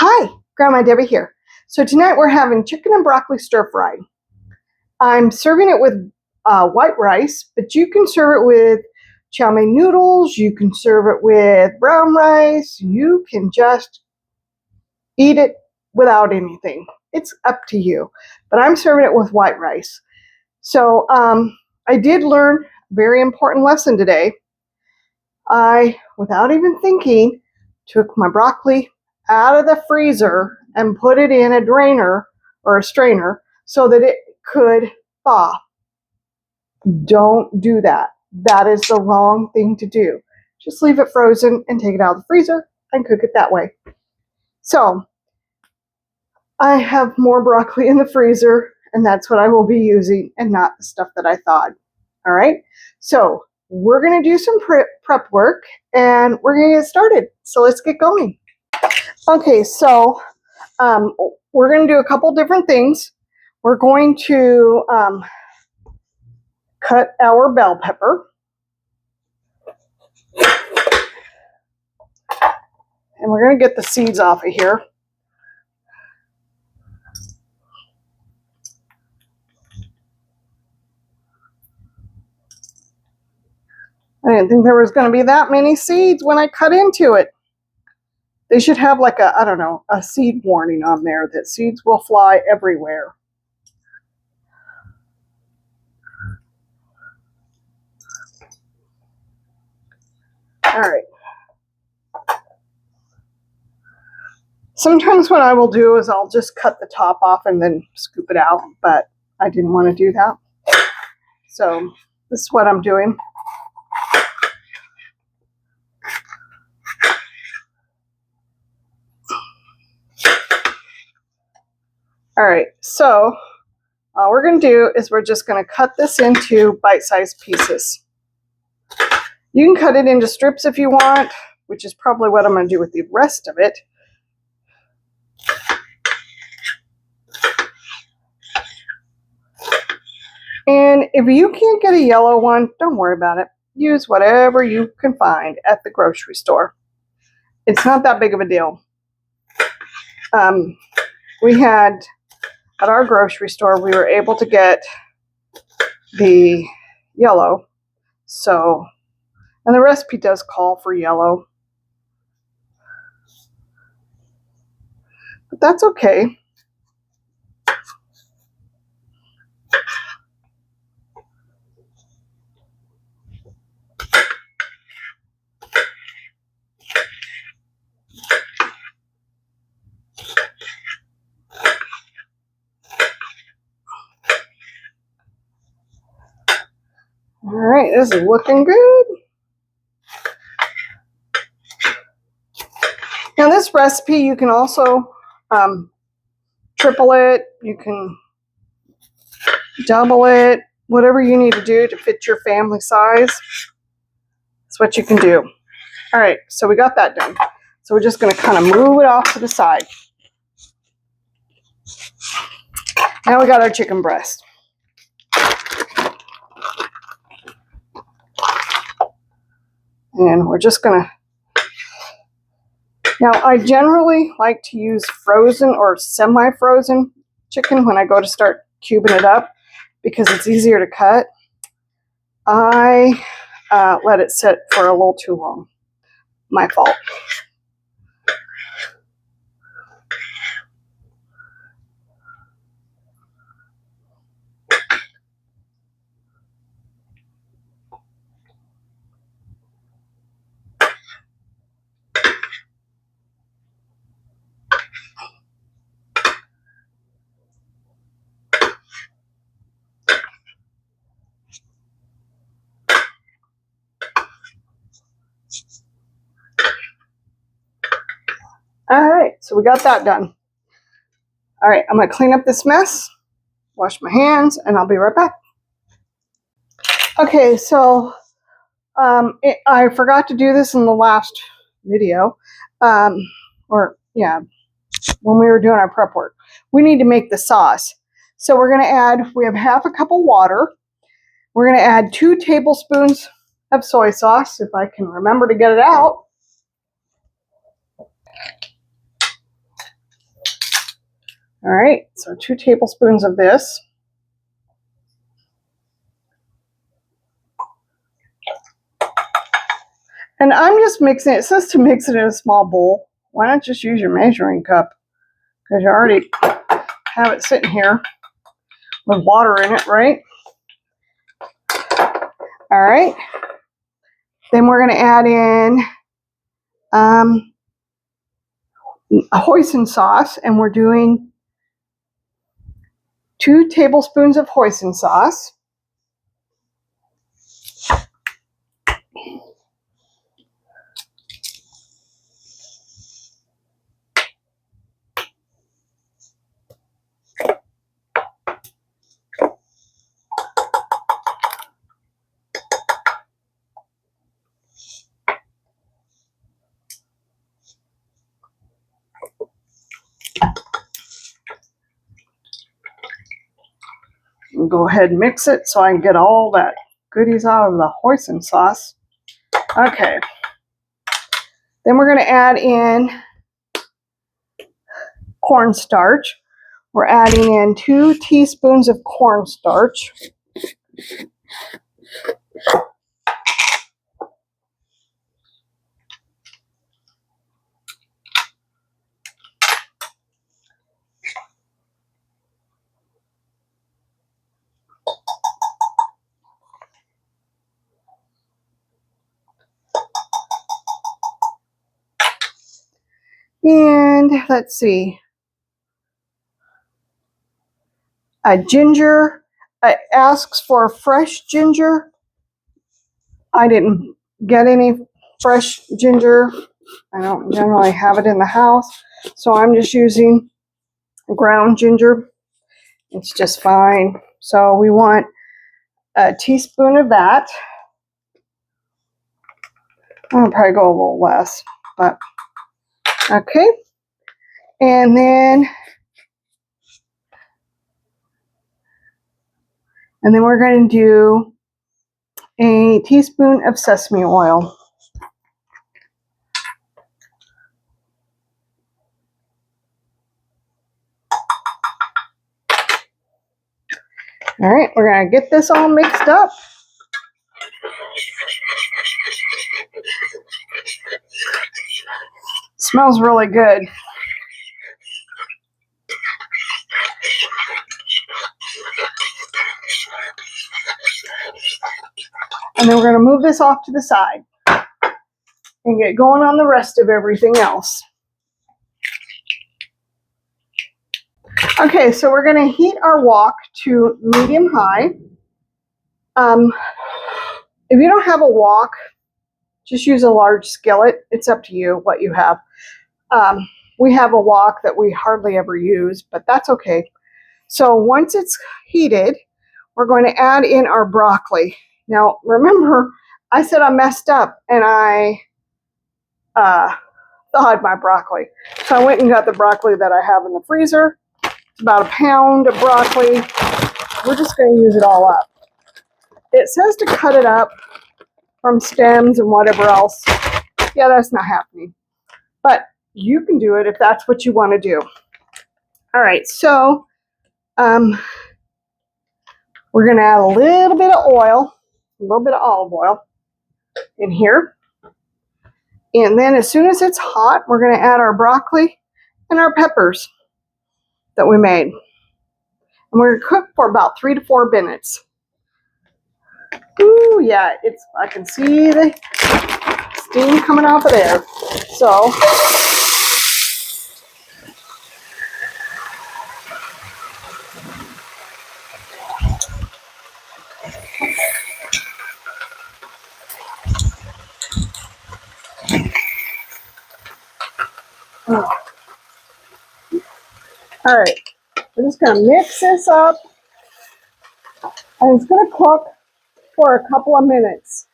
Hi, Grandma Debbie here. So tonight we're having chicken and broccoli stir fry. I'm serving it with white rice, but you can serve it with chow mein noodles, you can serve it with brown rice, you can just eat it without anything. It's up to you, but I'm serving it with white rice. So I did learn a very important lesson today. I, without even thinking, took my broccoli out of the freezer and put it in a drainer or a strainer so that it could thaw. Don't do that. That is the wrong thing to do. Just leave it frozen and take it out of the freezer and cook it that way. So I have more broccoli in the freezer, and that's what I will be using and not the stuff that I thawed. All right. So we're going to do some prep work and we're going to get started. So let's get going. Okay, so we're going to do a couple different things. We're going to cut our bell pepper. And we're going to get the seeds off of here. I didn't think there was going to be that many seeds when I cut into it. They should have like a, I don't know, a seed warning on there that seeds will fly everywhere. All right. Sometimes what I will do is I'll just cut the top off and then scoop it out, but I didn't want to do that. So this is what I'm doing. All right, so all we're going to do is we're just going to cut this into bite-sized pieces. You can cut it into strips if you want, which is probably what I'm going to do with the rest of it. And if you can't get a yellow one, don't worry about it. Use whatever you can find at the grocery store. It's not that big of a deal. We had, at our grocery store, we were able to get the yellow. So, and the recipe does call for yellow. But that's okay. All right, this is looking good. Now this recipe, you can also triple it, you can double it, whatever you need to do to fit your family size. That's what you can do. All right, so we got that done. So we're just going to kind of move it off to the side. Now we got our chicken breast. And we're just going to, now I generally like to use frozen or semi-frozen chicken when I go to start cubing it up because it's easier to cut. I let it sit for a little too long. My fault. All right, so we got that done. All right, I'm going to clean up this mess, wash my hands, and I'll be right back. Okay, so I forgot to do this in the last video, when we were doing our prep work. We need to make the sauce. So we're going to add, we have half a cup of water. We're going to add 2 tablespoons of soy sauce, if I can remember to get it out. All right, so 2 tablespoons of this. And I'm just mixing it. It says to mix it in a small bowl. Why not just use your measuring cup? Because you already have it sitting here with water in it, right? All right. Then we're going to add in a hoisin sauce, and we're doing 2 tablespoons of hoisin sauce. And go ahead and mix it so I can get all that goodies out of the hoisin sauce. Okay. Then we're going to add in cornstarch. We're adding in 2 teaspoons of cornstarch. And let's see, ginger. It asks for fresh ginger. I didn't get any fresh ginger. I don't generally have it in the house, so I'm just using ground ginger. It's just fine. So we want a teaspoon of that. I'll probably go a little less, but okay. And then we're going to do a teaspoon of sesame oil. All right, we're going to get this all mixed up. Smells really good. And then we're going to move this off to the side and get going on the rest of everything else. Okay, so we're going to heat our wok to medium-high. If you don't have a wok, just use a large skillet. It's up to you what you have. We have a wok that we hardly ever use, but that's okay. So once it's heated, we're going to add in our broccoli. Now, remember, I said I messed up and I thawed my broccoli. So I went and got the broccoli that I have in the freezer. It's about a pound of broccoli. We're just going to use it all up. It says to cut it up from stems and whatever else. Yeah, that's not happening. But you can do it if that's what you want to do. All right, so we're going to add a little bit of oil, a little bit of olive oil in here. And then as soon as it's hot, we're going to add our broccoli and our peppers that we made. And we're going to cook for about 3 to 4 minutes. Ooh, yeah, I can see the steam coming off of there. So all right, we're just going to mix this up, and it's going to cook for a couple of minutes.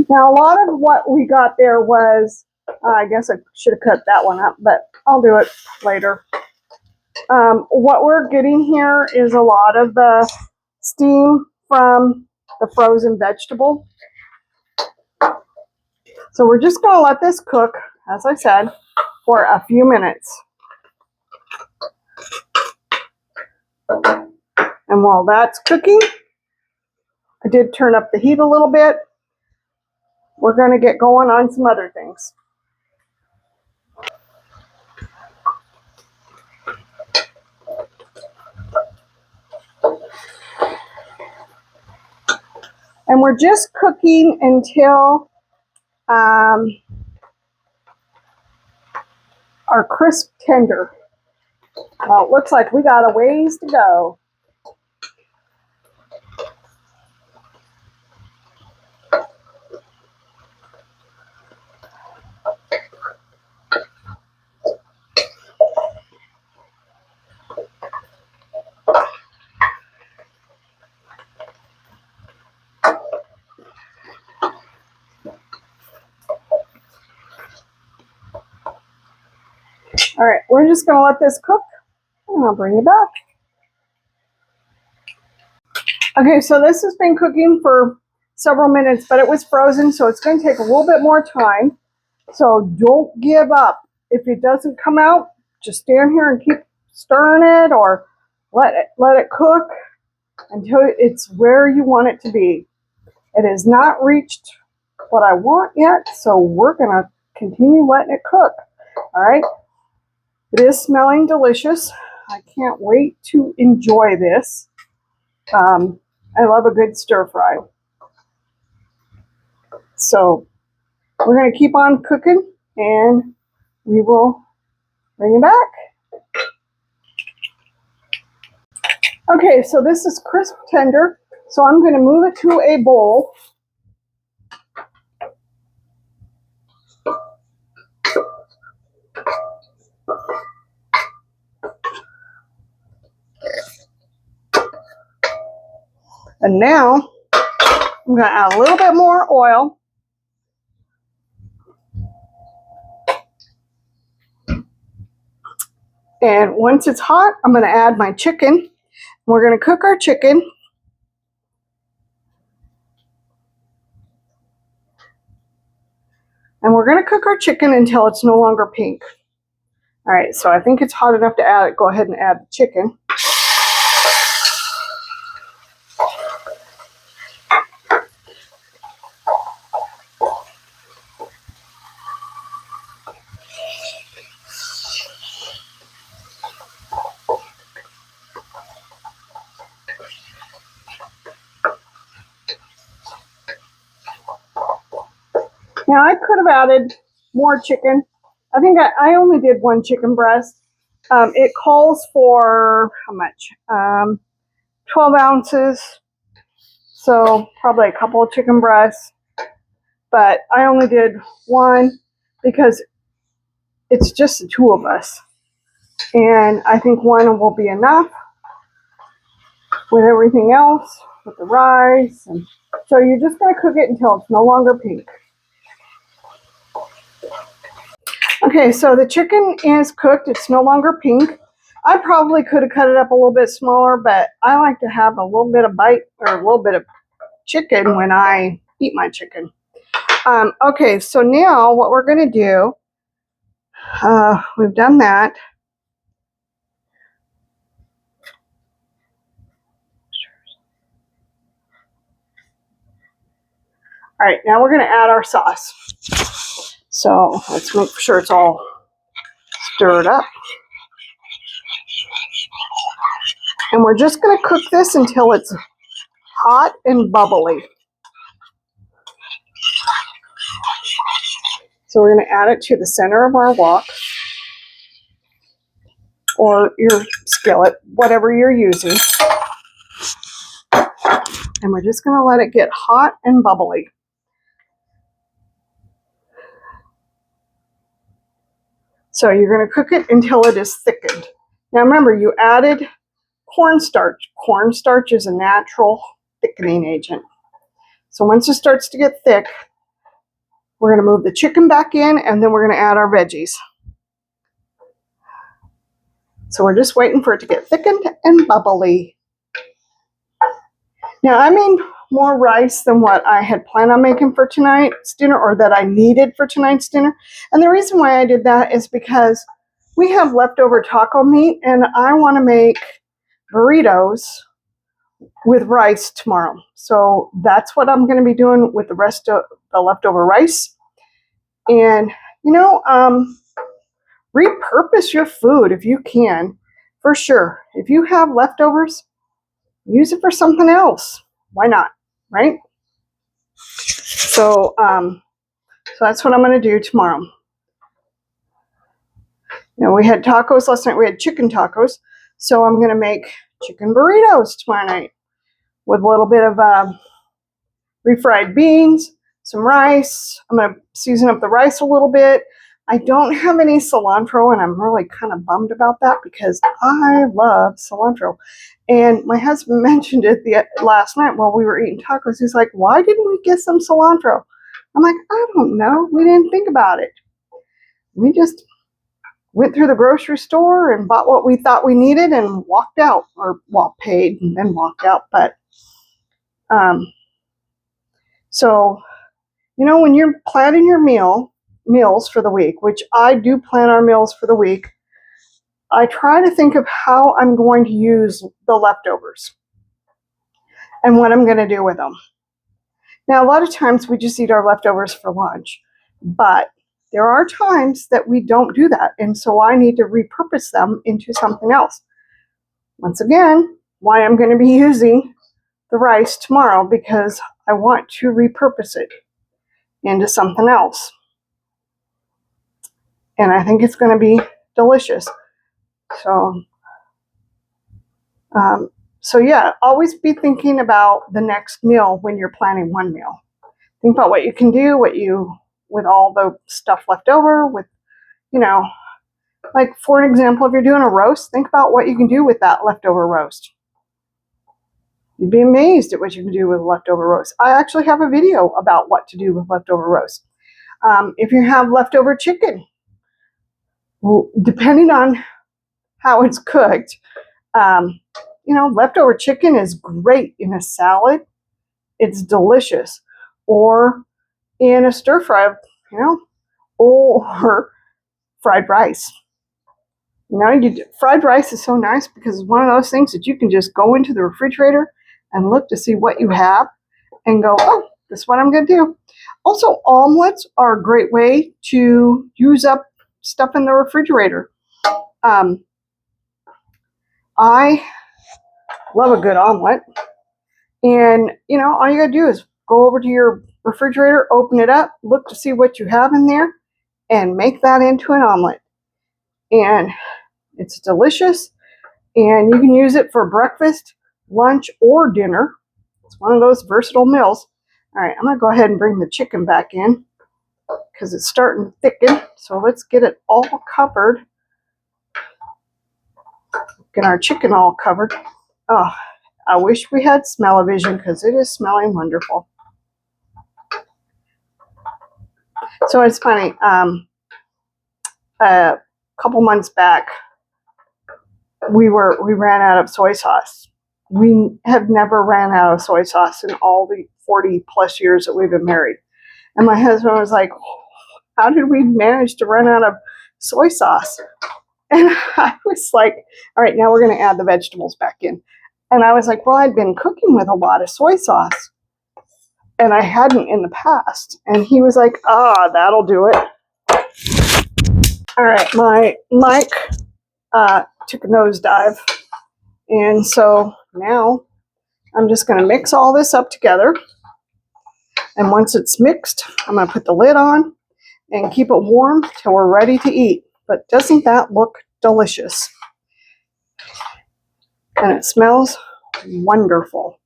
Now, a lot of what we got there was, I guess I should have cut that one up, but I'll do it later. What we're getting here is a lot of the steam from the frozen vegetable. So we're just going to let this cook, as I said, for a few minutes. And while that's cooking, I did turn up the heat a little bit. We're going to get going on some other things. And we're just cooking until our crisp tender. Well, it looks like we got a ways to go. All right, we're just going to let this cook, and I'll bring it back. Okay, so this has been cooking for several minutes, but it was frozen, so it's going to take a little bit more time. So don't give up. If it doesn't come out, just stand here and keep stirring it, or let it cook until it's where you want it to be. It has not reached what I want yet, so we're going to continue letting it cook. All right. It is smelling delicious. I can't wait to enjoy this. I love a good stir fry. So we're going to keep on cooking, and we will bring it back. Okay, so this is crisp tender. So I'm going to move it to a bowl. And now I'm going to add a little bit more oil. And once it's hot, I'm going to add my chicken. We're going to cook our chicken. And we're going to cook our chicken until it's no longer pink. All right, so I think it's hot enough to add it. Go ahead and add the chicken. Now I could have added more chicken. I think I only did one chicken breast. It calls for how much? 12 ounces. So probably a couple of chicken breasts. But I only did one because it's just the two of us. And I think one will be enough with everything else, with the rice. And so you're just going to cook it until it's no longer pink. Okay, so the chicken is cooked. It's no longer pink. I probably could have cut it up a little bit smaller, but I like to have a little bit of bite or a little bit of chicken when I eat my chicken. Okay, so now what we're going to do, we've done that. All right, now we're going to add our sauce. So let's make sure it's all stirred up. And we're just going to cook this until it's hot and bubbly. So we're going to add it to the center of our wok or your skillet, whatever you're using. And we're just going to let it get hot and bubbly. So you're going to cook it until it is thickened. Now remember, you added cornstarch. Cornstarch is a natural thickening agent. So once it starts to get thick, we're going to move the chicken back in, and then we're going to add our veggies. So we're just waiting for it to get thickened and bubbly. Now, I mean, more rice than what I had planned on making for tonight's dinner, or that I needed for tonight's dinner. And the reason why I did that is because we have leftover taco meat, and I want to make burritos with rice tomorrow. So that's what I'm going to be doing with the rest of the leftover rice. And, repurpose your food if you can, for sure. If you have leftovers, use it for something else. Why not, right? So that's what I'm going to do tomorrow. We had tacos last night. We had chicken tacos. So I'm going to make chicken burritos tomorrow night with a little bit of refried beans, some rice. I'm going to season up the rice a little bit. I don't have any cilantro, and I'm really kind of bummed about that because I love cilantro. And my husband mentioned it last night while we were eating tacos. He's like, why didn't we get some cilantro? I'm like, I don't know. We didn't think about it. We just went through the grocery store and bought what we thought we needed and walked out, or paid and then walked out. But so, when you're planning your meals for the week, which I do plan our meals for the week, I try to think of how I'm going to use the leftovers and what I'm going to do with them. Now, a lot of times we just eat our leftovers for lunch, but there are times that we don't do that, and so I need to repurpose them into something else. Once again, why I'm going to be using the rice tomorrow, because I want to repurpose it into something else. And I think it's going to be delicious. So yeah, always be thinking about the next meal when you're planning one meal. Think about what you can do, with all the stuff left over, like for an example, if you're doing a roast, think about what you can do with that leftover roast. You'd be amazed at what you can do with leftover roast. I actually have a video about what to do with leftover roast. If you have leftover chicken, depending on how it's cooked, leftover chicken is great in a salad. It's delicious. Or in a stir fry, or fried rice. Fried rice is so nice because it's one of those things that you can just go into the refrigerator and look to see what you have and go, oh, this is what I'm going to do. Also, omelets are a great way to use up stuff in the refrigerator. I love a good omelet. And, all you got to do is go over to your refrigerator, open it up, look to see what you have in there, and make that into an omelet. And it's delicious, and you can use it for breakfast, lunch, or dinner. It's one of those versatile meals. All right, I'm going to go ahead and bring the chicken back in because it's starting to thicken. So let's get it all covered. Get our chicken all covered. Oh, I wish we had smell-o-vision because it is smelling wonderful. So it's funny. A couple months back, we ran out of soy sauce. We have never ran out of soy sauce in all the 40 plus years that we've been married. And my husband was like, how did we manage to run out of soy sauce? And I was like, all right, now we're going to add the vegetables back in. And I was like, well, I'd been cooking with a lot of soy sauce, and I hadn't in the past. And he was like, that'll do it. All right, my mic took a nosedive. And so now I'm just going to mix all this up together. And once it's mixed, I'm going to put the lid on and keep it warm till we're ready to eat. But doesn't that look delicious? And it smells wonderful.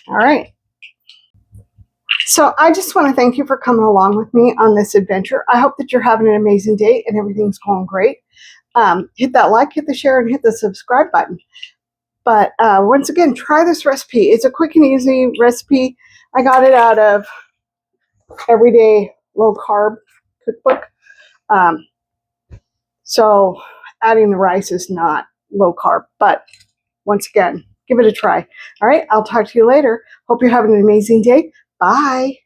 All right. So I just want to thank you for coming along with me on this adventure. I hope that you're having an amazing day and everything's going great. Hit that like, hit the share, and hit the subscribe button. But once again, try this recipe. It's a quick and easy recipe. I got it out of Everyday Low Carb Cookbook. So adding the rice is not low carb, but once again, give it a try. All right, I'll talk to you later. Hope you're having an amazing day. Bye.